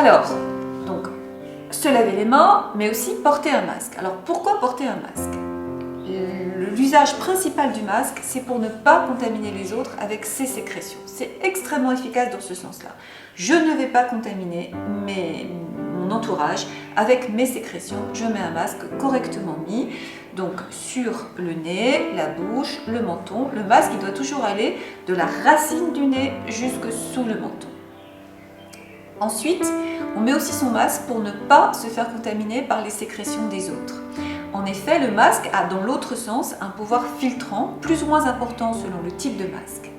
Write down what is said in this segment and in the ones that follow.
Alors, donc, se laver les mains, mais aussi porter un masque. Alors, pourquoi porter un masque? L'usage principal du masque, c'est pour ne pas contaminer les autres avec ses sécrétions. C'est extrêmement efficace dans ce sens-là. Je ne vais pas contaminer mon entourage avec mes sécrétions. Je mets un masque correctement mis, donc sur le nez, la bouche, le menton. Le masque, il doit toujours aller de la racine du nez jusque sous le menton. Ensuite, on met aussi son masque pour ne pas se faire contaminer par les sécrétions des autres. En effet, le masque a dans l'autre sens un pouvoir filtrant, plus ou moins important selon le type de masque.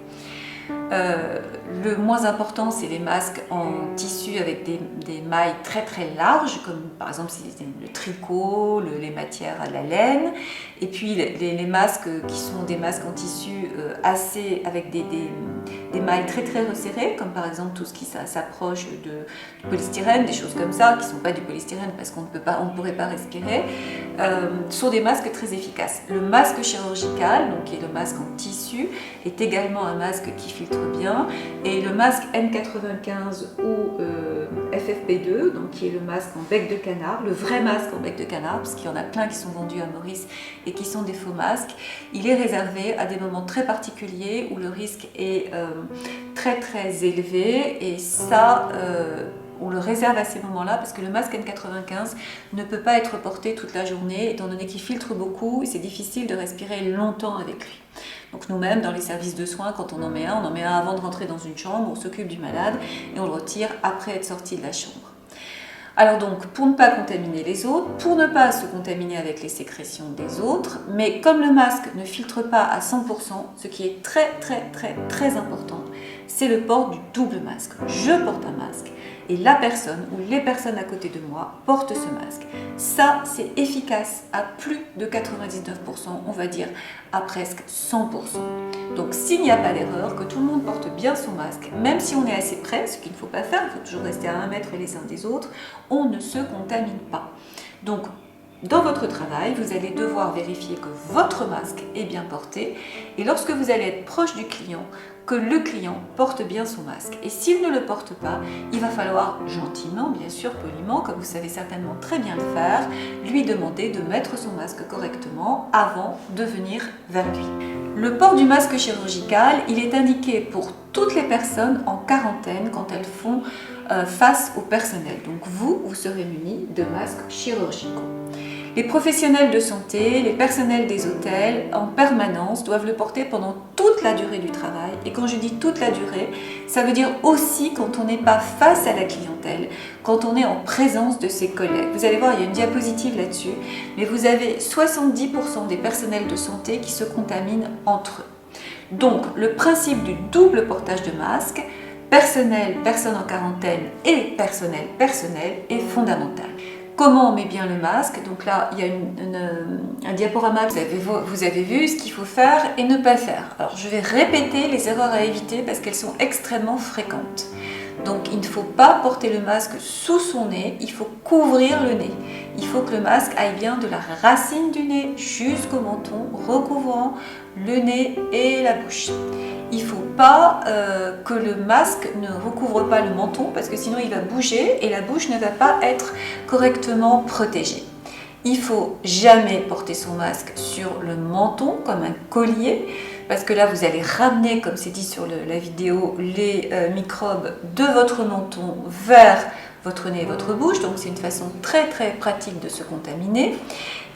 Le moins important, c'est les masques en tissu avec des mailles très très larges, comme par exemple le tricot, les matières à la laine, et puis les masques qui sont des masques en tissu avec des mailles très très resserrées, comme par exemple tout ce qui s'approche du polystyrène, des choses comme ça, qui ne sont pas du polystyrène parce qu'on ne pourrait pas respirer, sont des masques très efficaces. Le masque chirurgical, donc qui est le masque en tissu, est également un masque qui filtre bien, et le masque N95 ou FFP2, donc qui est le masque en bec de canard, le vrai masque en bec de canard, parce qu'il y en a plein qui sont vendus à Maurice et qui sont des faux masques, il est réservé à des moments très particuliers où le risque est très très élevé, et ça on le réserve à ces moments-là parce que le masque N95 ne peut pas être porté toute la journée étant donné qu'il filtre beaucoup et c'est difficile de respirer longtemps avec lui. Donc nous-mêmes, dans les services de soins, quand on en met un avant de rentrer dans une chambre, on s'occupe du malade et on le retire après être sorti de la chambre. Alors donc, pour ne pas contaminer les autres, pour ne pas se contaminer avec les sécrétions des autres, mais comme le masque ne filtre pas à 100%, ce qui est très très très très important, c'est le port du double masque. Je porte un masque et la personne ou les personnes à côté de moi portent ce masque. Ça, c'est efficace à plus de 99%, on va dire à presque 100%. Donc s'il n'y a pas d'erreur, que tout le monde porte bien son masque, même si on est assez près, ce qu'il ne faut pas faire, il faut toujours rester à 1 mètre les uns des autres, on ne se contamine pas. Donc dans votre travail, vous allez devoir vérifier que votre masque est bien porté et lorsque vous allez être proche du client, que le client porte bien son masque. Et s'il ne le porte pas, il va falloir gentiment, bien sûr, poliment, comme vous savez certainement très bien le faire, lui demander de mettre son masque correctement avant de venir vers lui. Le port du masque chirurgical, il est indiqué pour toutes les personnes en quarantaine quand elles font face au personnel. Donc vous serez munis de masques chirurgicaux. Les professionnels de santé, les personnels des hôtels, en permanence, doivent le porter pendant toute la durée du travail. Et quand je dis toute la durée, ça veut dire aussi quand on n'est pas face à la clientèle, quand on est en présence de ses collègues. Vous allez voir, il y a une diapositive là-dessus, mais vous avez 70% des personnels de santé qui se contaminent entre eux. Donc, le principe du double portage de masque, personnel, personne en quarantaine et personnel est fondamental. Comment on met bien le masque? Donc là, il y a un diaporama, vous avez vu ce qu'il faut faire et ne pas faire. Alors, je vais répéter les erreurs à éviter parce qu'elles sont extrêmement fréquentes. Donc, il ne faut pas porter le masque sous son nez, il faut couvrir le nez. Il faut que le masque aille bien de la racine du nez jusqu'au menton, recouvrant le nez et la bouche. Il ne faut pas que le masque ne recouvre pas le menton parce que sinon il va bouger et la bouche ne va pas être correctement protégée. Il ne faut jamais porter son masque sur le menton comme un collier parce que là vous allez ramener, comme c'est dit sur la vidéo, les microbes de votre menton vers votre nez et votre bouche, donc c'est une façon très très pratique de se contaminer.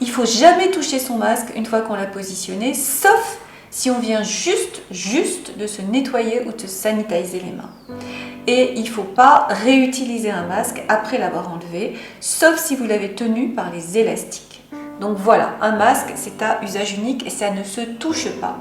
Il ne faut jamais toucher son masque une fois qu'on l'a positionné, sauf si on vient juste de se nettoyer ou de se sanitiser les mains. Et il ne faut pas réutiliser un masque après l'avoir enlevé, sauf si vous l'avez tenu par les élastiques. Donc voilà, un masque, c'est à usage unique et ça ne se touche pas.